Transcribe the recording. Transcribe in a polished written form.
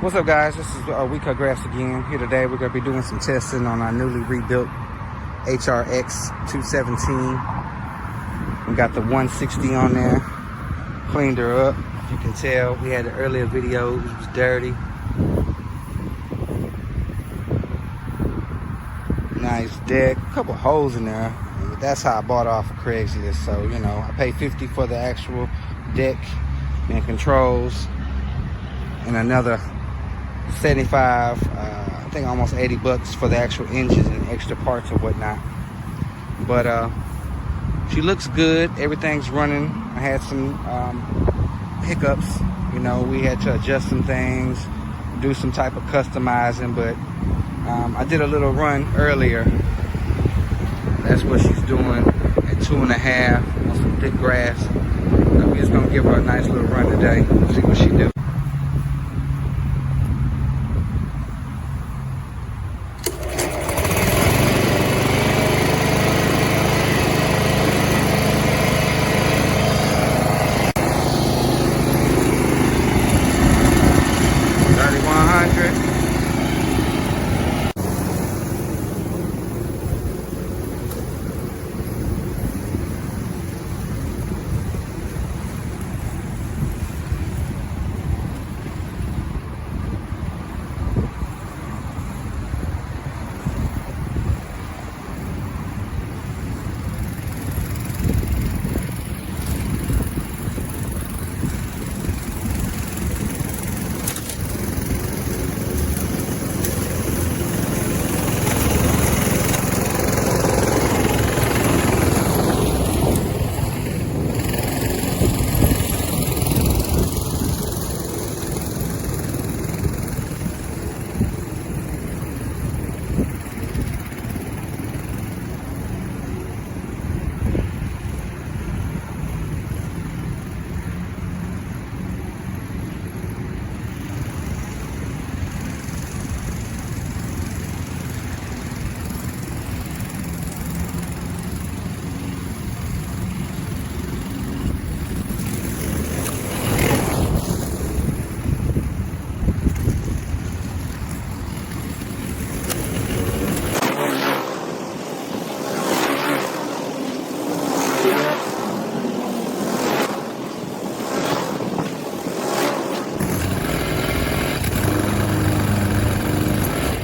What's up, guys? This is Hrx again. Here today, we're going to be doing some testing on our newly rebuilt Hrx217. We got the 160 on there. Cleaned her up. You can tell we had the earlier videos. It was dirty. Nice deck. A couple holes in there. That's how I bought it off of Craigslist. So, you know, I paid $50 for the actual deck and controls, and another 75, I think almost 80 bucks for the actual engines and extra parts or whatnot. But she looks good. Everything's running. I had some hiccups. You know, we had to adjust some things, do some type of customizing, but I did a little run earlier. That's what she's doing at 2.5 on some thick grass. I'm just gonna give her a nice little run today, see what she do.